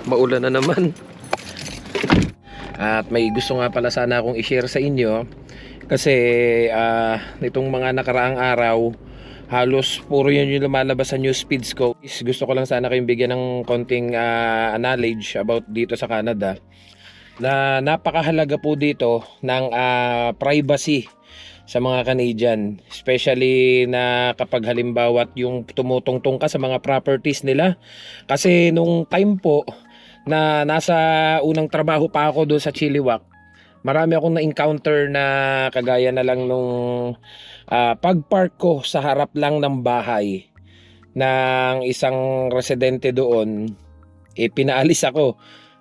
Maulan na naman. At may gusto nga pala sana akong i-share sa inyo. Kasi nitong mga nakaraang araw, halos puro yun yung lumalabas sa news feeds ko. Gusto ko lang sana kayong bigyan ng konting knowledge about dito sa Canada. Na napakahalaga po dito ng privacy sa mga Canadian, especially na kapag halimbawa yung tumutungtong ka sa mga properties nila. Kasi nung time po na nasa unang trabaho pa ako doon sa Chilliwack, marami akong na-encounter na kagaya na lang nung pagpark ko sa harap lang ng bahay ng isang residente doon, pinaalis ako.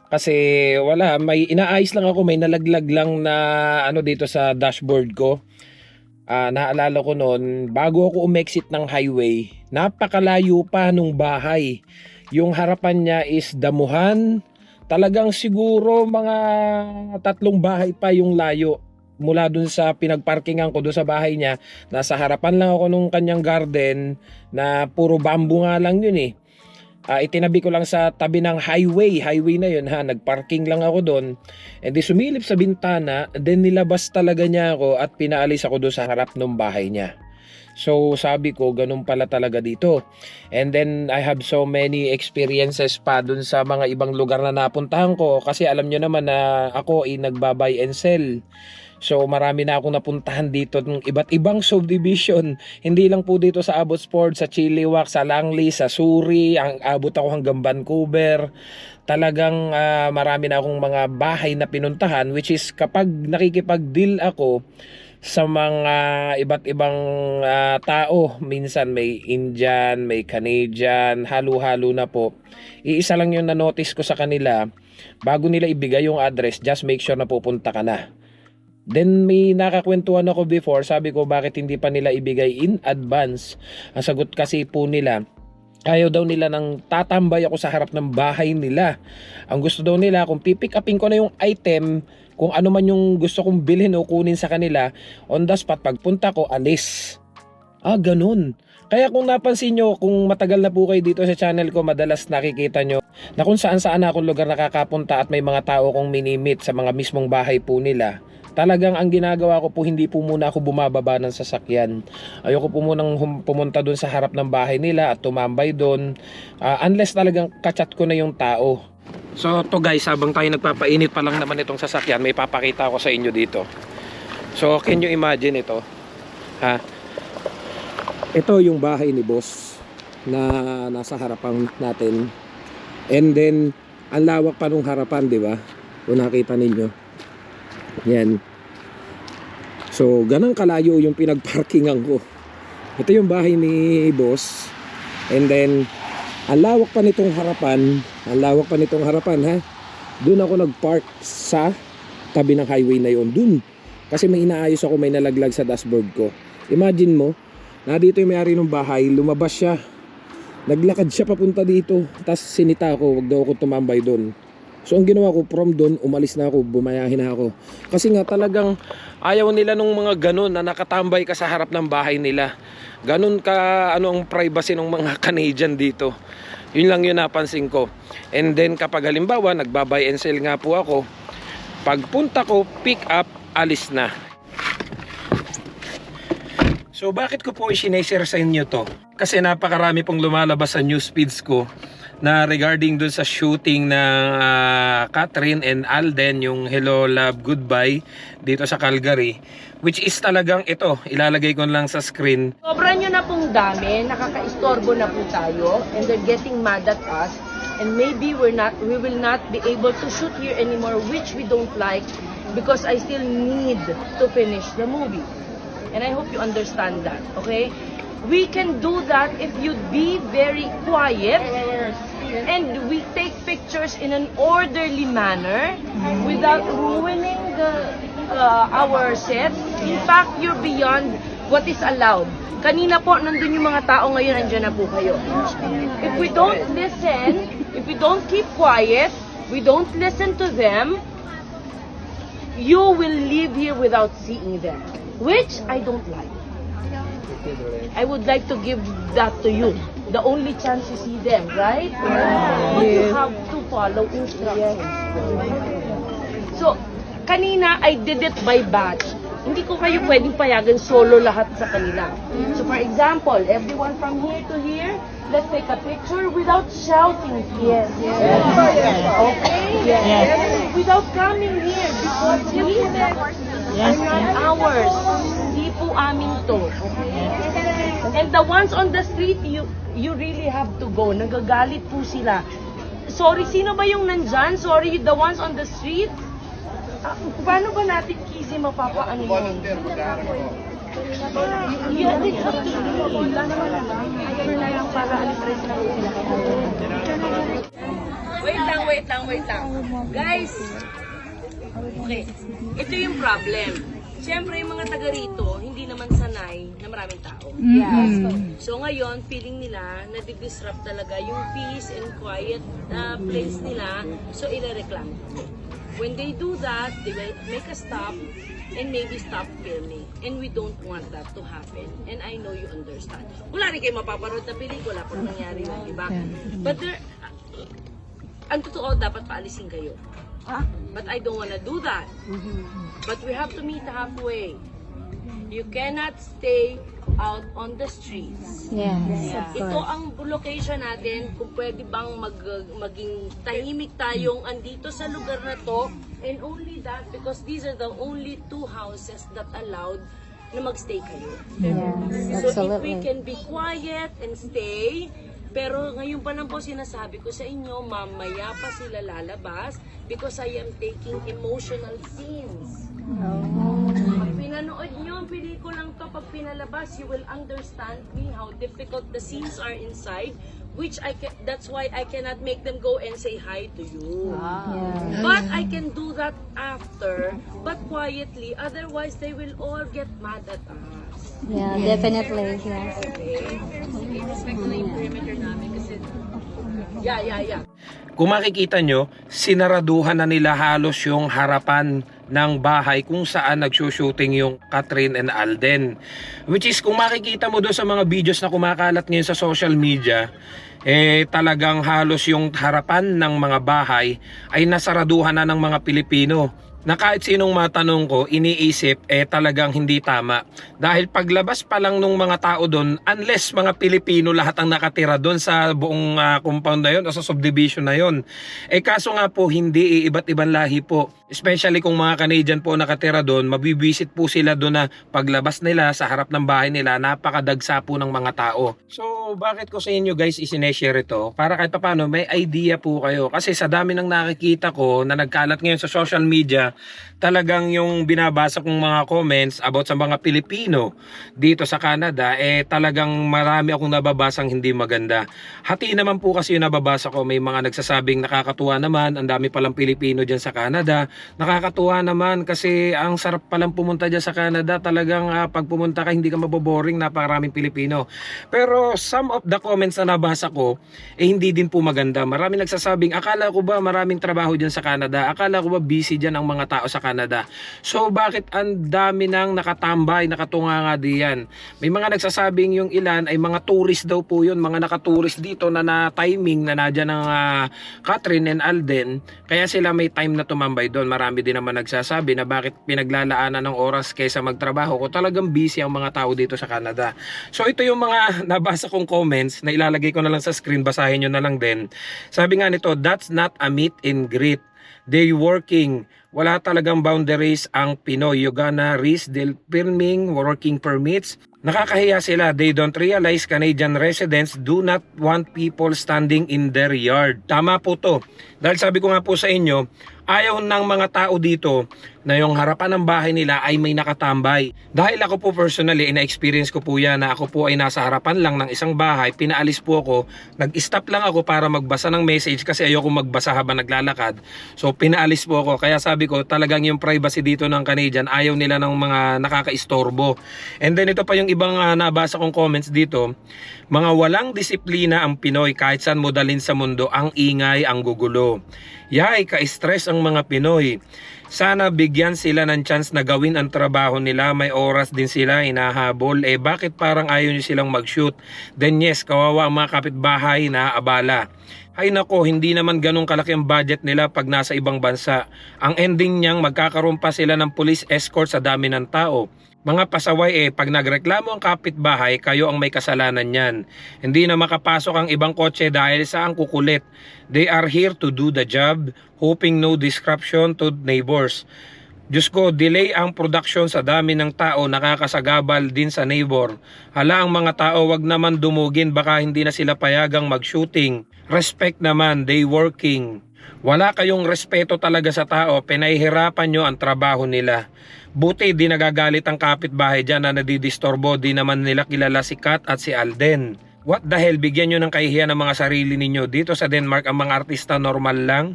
Kasi wala, may inaayos lang ako, may nalaglag lang na ano dito sa dashboard ko. Naalala ko noon, bago ako umexit ng highway, napakalayo pa nung bahay. Yung harapan niya is damuhan. Talagang siguro mga 3 bahay pa yung layo. Mula dun sa pinagparkingan ko, dun sa bahay niya, nasa harapan lang ako nung kanyang garden na puro bamboo nga lang yun eh. Itinabi ko lang sa tabi ng highway na yun ha, nagparking lang ako doon, and di sumilip sa bintana, then nilabas talaga niya ako at pinaalis ako doon sa harap ng bahay niya. So sabi ko, ganun pala talaga dito. And then I have so many experiences pa dun sa mga ibang lugar na napuntahan ko, kasi alam nyo naman na ako nagbabay and sell. So marami na akong napuntahan dito ng iba't ibang subdivision. Hindi lang po dito sa Abbotsford, sa Chilliwack, sa Langley, sa Surrey, abot ako hanggang Vancouver. Talagang marami na akong mga bahay na pinuntahan, which is kapag nakikipag-deal ako sa mga iba't ibang tao, minsan may Indian, may Canadian, halo-halo na po. Iisa lang yung na-notice ko sa kanila, bago nila ibigay yung address, just make sure na pupunta ka na. Then may nakakwentuhan ako before, sabi ko bakit hindi pa nila ibigay in advance. Ang sagot kasi po nila, ayaw daw nila nang tatambay ako sa harap ng bahay nila. Ang gusto daw nila, kung pipick upin ko na yung item, kung ano man yung gusto kong bilhin o kunin sa kanila, on the spot, pagpunta ko, alis. Ganun. Kaya kung napansin nyo, kung matagal na po kayo dito sa channel ko, madalas nakikita nyo na kung saan akong lugar nakakapunta at may mga tao kong minimit sa mga mismong bahay po nila. Talagang ang ginagawa ko po, hindi po muna ako bumababa ng sasakyan. Ayoko po munang pumunta doon sa harap ng bahay nila at tumambay doon, unless talagang kachat ko na yung tao. So to guys, habang tayo nagpapainit pa lang naman itong sasakyan, may papakita ko sa inyo dito. So can you imagine ito? Ito yung bahay ni boss na nasa harapan natin. And then ang lawak pa nung harapan, di ba? Kung nakita ninyo. Yan. So ganang kalayo yung pinagparkingan ko. Ito yung bahay ni boss. And then ang lawak pa nitong harapan. Ang lawak pa nitong harapan ha. Doon ako nagpark sa tabi ng highway na yon. Doon. Kasi may inaayos ako, may nalaglag sa dashboard ko. Imagine mo, na dito yung may-ari ng bahay, lumabas siya. Naglakad siya papunta dito. Tapos sinita ako, wag daw ako tumambay doon. So ang ginawa ko, from doon, umalis na ako, bumayahin na ako. Kasi nga talagang ayaw nila nung mga ganun na nakatambay ka sa harap ng bahay nila. Ganun ka, ang privacy ng mga Canadian dito. Yun lang yun napansin ko. And then kapag halimbawa, nagbabay and sell nga po ako, pagpunta ko, pick up, alis na. So bakit ko po i-share sa inyo to? Kasi napakarami pong lumalabas sa news feeds ko na regarding dun sa shooting ng Catherine and Alden, yung Hello Love Goodbye dito sa Calgary, which is talagang ito, ilalagay ko lang sa screen. Sobra nyo na pong dami, nakakaistorbo na po tayo, and they're getting mad at us, and maybe we will not be able to shoot here anymore, which we don't like, because I still need to finish the movie. And I hope you understand that, okay? We can do that if you'd be very quiet and we take pictures in an orderly manner without ruining our set. In fact, you're beyond what is allowed. Kanina po, nandun yung mga tao, ngayon andyan na po kayo. If we don't listen, if we don't keep quiet, we don't listen to them, you will leave here without seeing them, which I don't like. I would like to give that to you. the only chance you see them, right? But you have to follow instructions. So, kanina, I did it by batch. Hindi ko kayo pwedeng payagan solo lahat sa kanila. So, for example, everyone from here to here, let's take a picture without shouting. Yes. Okay? Yes. Without coming here because we are not ours. Hindi po amin to. And the ones on the street, you really have to go. Nagagalit po sila. Sorry, sino ba yung nandyan? Sorry, the ones on the street? Paano ba natin kasi mapapaano yun? Volunteer, mag-aaral ko. Yeah, it's up to you. Wala naman naman. Sure na lang para alis-res na sila. Wait lang. Guys, okay, ito yung problem. Siyempre, yung mga taga rito, hindi naman sanay na maraming tao. Yes. So ngayon, feeling nila, nadi-disrupt talaga yung peace and quiet place nila. So, ire-reklamo. When they do that, they will make a stop and maybe stop filming. And we don't want that to happen. And I know you understand. Wala rin kayo mapapanood na pelikula kung nangyari yun, di ba? But there, ang totoo, dapat paalisin kayo. But I don't wanna do that. But we have to meet halfway. You cannot stay out on the streets. Yes, of Ito course. ang location natin, kung pwede bang maging tahimik tayong andito sa lugar na to, and only that because these are the only two houses that allowed na magstay kayo. Yes, So if we absolutely. can be quiet and stay, pero ngayon pa lang po sinasabi ko sa inyo, mamaya pa sila lalabas because I am taking emotional scenes. Pag pinanood nyo ang pelikulang to, pag pinalabas, you will understand me how difficult the scenes are inside, which that's why I cannot make them go and say hi to you. Yeah. But I can do that after, but quietly, otherwise they will all get mad at us. Yeah, definitely. Yes. Yeah. Kung makikita nyo, sinaraduhan na nila halos yung harapan ng bahay kung saan nagsushooting yung Catherine and Alden. Which is, kung makikita mo doon sa mga videos na kumakalat ngayon sa social media, talagang halos yung harapan ng mga bahay ay nasaraduhan na ng mga Pilipino. Na kahit sinong matanong ko, iniisip, talagang hindi tama. Dahil paglabas pa lang nung mga tao doon, unless mga Pilipino lahat ang nakatira doon sa buong compound na yun o sa subdivision na yun. Kaso nga po, hindi, iba't ibang lahi po. Especially kung mga Canadian po nakatira doon, mabibisit po sila doon na paglabas nila sa harap ng bahay nila, napakadagsa po ng mga tao. So, bakit ko sa inyo guys isineshare ito? Para kahit paano may idea po kayo. Kasi sa dami ng nakikita ko na nagkalat ngayon sa social media, talagang yung binabasa kong mga comments about sa mga Pilipino dito sa Canada, talagang marami akong nababasang hindi maganda. Hati naman po kasi yung nababasa ko, may mga nagsasabing nakakatuwa naman, ang dami palang Pilipino dyan sa Canada. Nakakatuwa naman kasi ang sarap palang pumunta dyan sa Canada. Talagang pag pumunta ka hindi ka maboboring, napakaraming Pilipino. Pero some of the comments na nabasa ko, hindi din po maganda. Marami nagsasabing, akala ko ba maraming trabaho dyan sa Canada? Akala ko ba busy dyan ang mga tao sa Canada? So bakit ang dami nang nakatambay, nakatunganga diyan? May mga nagsasabing yung ilan ay mga tourist daw po yun, mga nakatourist dito na na-timing na nadyan ng Catherine and Alden, kaya sila may time na tumambay doon. Marami din naman nagsasabi na bakit pinaglalaanan ng oras kaysa magtrabaho kung talagang busy ang mga tao dito sa Canada. So ito yung mga nabasa kong comments na ilalagay ko na lang sa screen, basahin nyo na lang din. Sabi nga nito, that's not a meet and greet. They working. Wala talagang boundaries ang Pinoy. You gonna risk del filming, working permits. Nakakahiya sila. They don't realize Canadian residents do not want people standing in their yard. Tama po to. Dahil sabi ko nga po sa inyo, ayaw ng mga tao dito na yung harapan ng bahay nila ay may nakatambay. Dahil ako po personally, ina-experience ko po yan na ako po ay nasa harapan lang ng isang bahay, pinaalis po ako, nag-stop lang ako para magbasa ng message kasi ayoko magbasa habang naglalakad. So pinaalis po ako, kaya sabi sinasabi ko, talagang yung privacy dito ng Canadian, ayaw nila ng mga nakakaistorbo. And then ito pa yung ibang nabasa kong comments dito, mga walang disiplina ang Pinoy kahit saan mo dalhin sa mundo, ang ingay, ang gugulo. Yay, ka-stress ang mga Pinoy. Sana bigyan sila ng chance na gawin ang trabaho nila, may oras din sila hinahabol. Bakit parang ayaw nyo silang mag-shoot? Then yes, kawawa ang mga kapitbahay na abala. Ay nako, hindi naman ganun kalaki ang budget nila pag nasa ibang bansa. Ang ending niyang magkakaroon pa sila ng police escort sa dami ng tao. Mga pasaway pag nagreklamo ang kapitbahay, kayo ang may kasalanan niyan. Hindi na makapasok ang ibang kotse dahil sa ang kukulit. They are here to do the job, hoping no disruption to neighbors. Diyos ko, delay ang production sa dami ng tao, nakakasagabal din sa neighbor. Hala ang mga tao, wag naman dumugin, baka hindi na sila payagang mag-shooting. Respect naman, they working. Wala kayong respeto talaga sa tao, pinahihirapan nyo ang trabaho nila. Buti di nagagalit ang kapitbahay dyan na nadidistorbo, di naman nila kilala si Kat at si Alden. What the hell, bigyan nyo ng kahihiyan ng mga sarili ninyo. Dito sa Denmark, ang mga artista normal lang.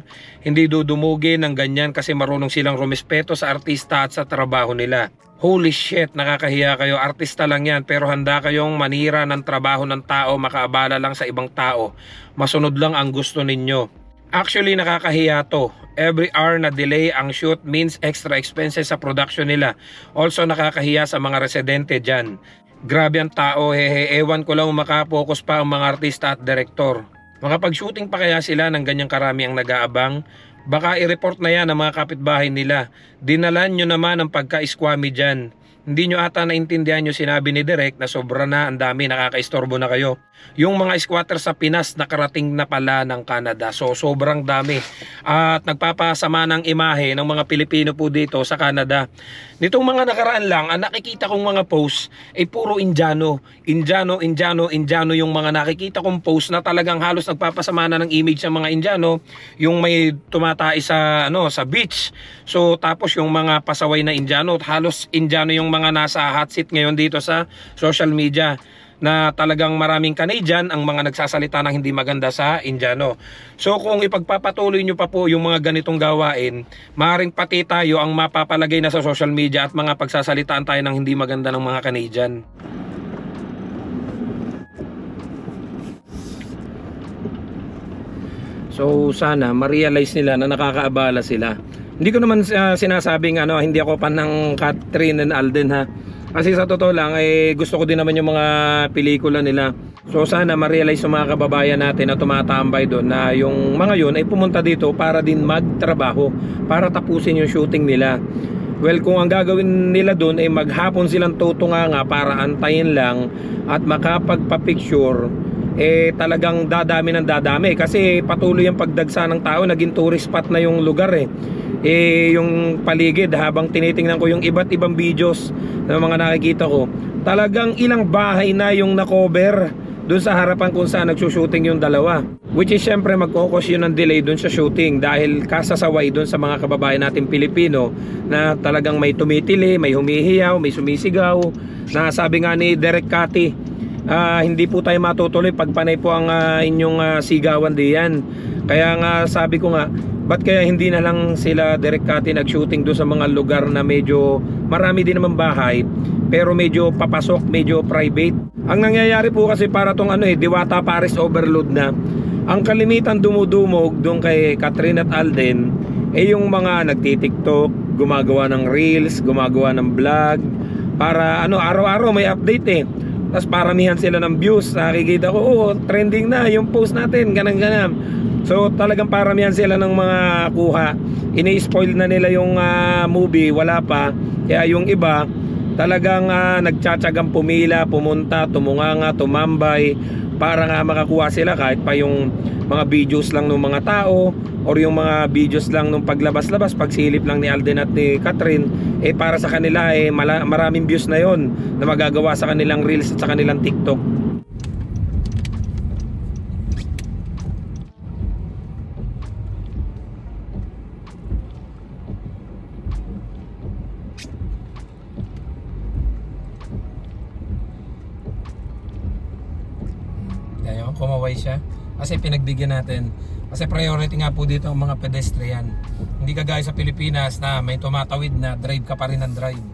Hindi dudumugin ng ganyan kasi marunong silang rumispeto sa artista at sa trabaho nila. Holy shit, nakakahiya kayo. Artista lang yan pero handa kayong manira ng trabaho ng tao, makaabala lang sa ibang tao. Masunod lang ang gusto ninyo. Actually, nakakahiya to. Every hour na delay ang shoot means extra expenses sa production nila. Also, nakakahiya sa mga residente dyan. Grabe ang tao, ewan ko lang makapokus pa ang mga artista at direktor. Makapag-shooting pa kaya sila ng ganyang karami ang nag-aabang? Baka i-report na yan ang mga kapitbahay nila. Dinalan nyo naman ang pagka-iskwami dyan. Hindi nyo ata naintindihan yung sinabi ni Direk na sobra na, ang dami, nakakaistorbo na kayo. Yung mga squatter sa Pinas nakarating na pala ng Canada. So sobrang dami. At nagpapasama ng imahe ng mga Pilipino po dito sa Canada. Nitong mga nakaraan lang, ang nakikita kong mga post ay puro Indiano. Indiano yung mga nakikita kong post na talagang halos nagpapasama na ng image ng mga Indiano. Yung may tumatay sa, sa beach. So tapos yung mga pasaway na Indiano, halos Indiano yung mga nasa hot seat ngayon dito sa social media, na talagang maraming Canadian ang mga nagsasalita ng hindi maganda sa Indiano. So kung ipagpapatuloy nyo pa po yung mga ganitong gawain, maaaring pati tayo ang mapapalagay na sa social media at mga pagsasalitaan tayo ng hindi maganda ng mga Canadian. So sana ma-realize nila na nakakaabala sila. Hindi ko naman sinasabing hindi ako fan ng Catherine and Alden ha. Kasi sa totoo lang gusto ko din naman yung mga pelikula nila. So sana ma-realize yung mga kababayan natin na tumatambay doon na yung mga yun ay pumunta dito para din magtrabaho, para tapusin yung shooting nila. Well, kung ang gagawin nila doon ay maghapon silang tutunganga para antayin lang at makapagpa-picture, talagang dadami ng dadami kasi patuloy ang pagdagsa ng tao, naging tourist spot na yung lugar yung paligid. Habang tinitingnan ko yung iba't ibang videos ng mga nakikita ko, talagang ilang bahay na yung na-cover doon sa harapan kung saan nagsushooting yung dalawa, which is syempre magkukos yun ng delay doon sa shooting dahil kasasaway doon sa mga kababayan natin Pilipino na talagang may tumitili, may humihiyaw, may sumisigaw, na sabi nga ni Derek Cathy, hindi po tayo matutuloy pag panay po ang inyong sigawan diyan. Kaya nga sabi ko nga, ba't kaya hindi na lang sila Derek Cathy nag-shooting doon sa mga lugar na medyo marami din naman bahay pero medyo papasok, medyo private. Ang nangyayari po kasi para tong Diwata Paris overload na. Ang kalimitan dumudumog doon kay Catherine at Alden yung mga nagti-TikTok, gumagawa ng reels, gumagawa ng vlog para araw-araw may update Tapos paramihan sila ng views. Nakikita ko, trending na yung post natin, ganang-ganang. So talagang paramihan sila ng mga kuha. Ini-spoil na nila yung movie, wala pa. Kaya yung iba talagang nagtsatsagang pumila, pumunta, tumunganga, tumambay para nga makakuha sila kahit pa yung mga videos lang ng mga tao or yung mga videos lang nung paglabas-labas, pagsilip lang ni Alden at ni Catherine, para sa kanila maraming views na yon na magagawa sa kanilang reels at sa kanilang TikTok. Kumaway siya. Kasi pinagbigyan natin. Kasi priority nga po dito ang mga pedestrian. Hindi kagaya sa Pilipinas na may tumatawid na drive ka pa rin ng drive.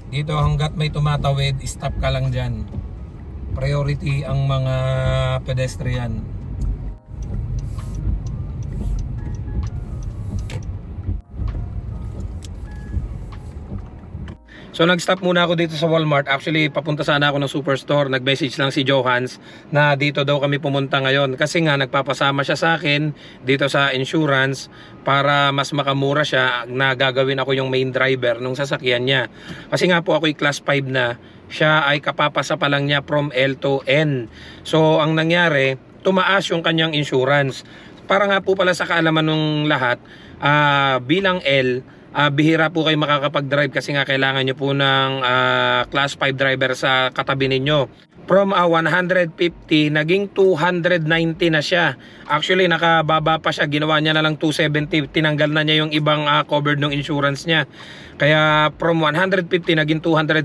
Dito hanggat may tumatawid, stop ka lang dyan. Priority ang mga pedestrian. So nag-stop muna ako dito sa Walmart. Actually papunta sana ako ng Superstore. Nag-message lang si Johans na dito daw kami pumunta ngayon. Kasi nga nagpapasama siya sa akin dito sa insurance para mas makamura siya na gagawin ako yung main driver nung sasakyan niya. Kasi nga po ako'y class 5 na. Siya ay kapapasa pa lang niya from L to N. So ang nangyari, tumaas yung kanyang insurance. Para nga po pala sa kaalaman ng lahat, bilang L, bihira po kayo makakapag-drive kasi nga kailangan nyo po ng class 5 driver sa katabi ninyo. From 150 naging 290 na siya. Actually nakababa pa siya, ginawa niya na lang 270, tinanggal na niya yung ibang covered ng insurance niya. Kaya from 150 naging 270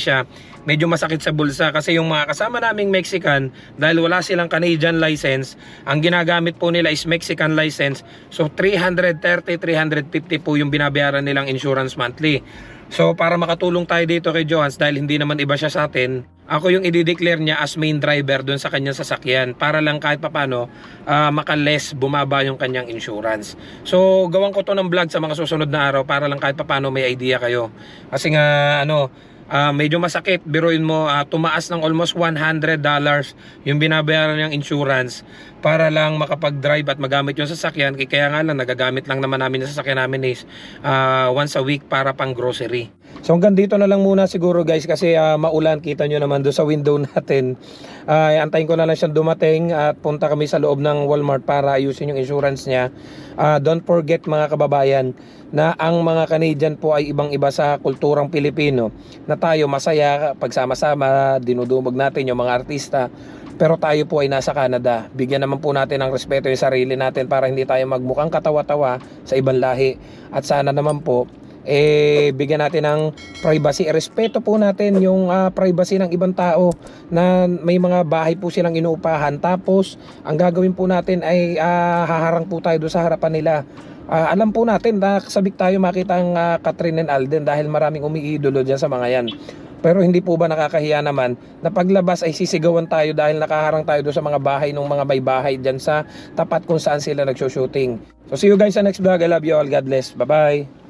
siya. Medyo masakit sa bulsa kasi yung mga kasama naming Mexican, dahil wala silang Canadian license, ang ginagamit po nila is Mexican license. So 330, 350 po yung binabayaran nilang insurance monthly. So para makatulong tayo dito kay Johans, dahil hindi naman iba siya sa atin, ako yung i-declare niya as main driver doon sa kanyang sasakyan para lang kahit papano maka-less bumaba yung kanyang insurance. So gawan ko to ng vlog sa mga susunod na araw para lang kahit papano may idea kayo. Kasi nga medyo masakit, biruin mo tumaas ng almost $100 yung binabayaran niyang insurance para lang makapag-drive at magamit yung sasakyan. Kaya nga lang nagagamit lang naman namin yung sasakyan namin is once a week para pang grocery. So hanggang dito na lang muna siguro guys kasi maulan, kita nyo naman doon sa window natin. Antayin ko na lang siyang dumating at punta kami sa loob ng Walmart para ayusin yung insurance niya. Don't forget mga kababayan na ang mga Canadian po ay ibang iba sa kulturang Pilipino, na tayo masaya pagsama-sama, dinudumog natin yung mga artista, pero tayo po ay nasa Canada. Bigyan naman po natin ng respeto yung sarili natin para hindi tayo magmukhang katawa-tawa sa ibang lahi. At sana naman po bigyan natin ng privacy, respeto po natin yung privacy ng ibang tao na may mga bahay po silang inuupahan, tapos ang gagawin po natin ay haharang po tayo doon sa harapan nila. Alam po natin na sabik tayo makita ang Catherine and Alden dahil maraming umiidolo dyan sa mga yan. Pero hindi po ba nakakahiya naman na paglabas ay sisigawan tayo dahil nakaharang tayo doon sa mga bahay ng mga may bahay dyan sa tapat kung saan sila nagsushooting. So see you guys sa next vlog. I love you all. God bless. Bye bye.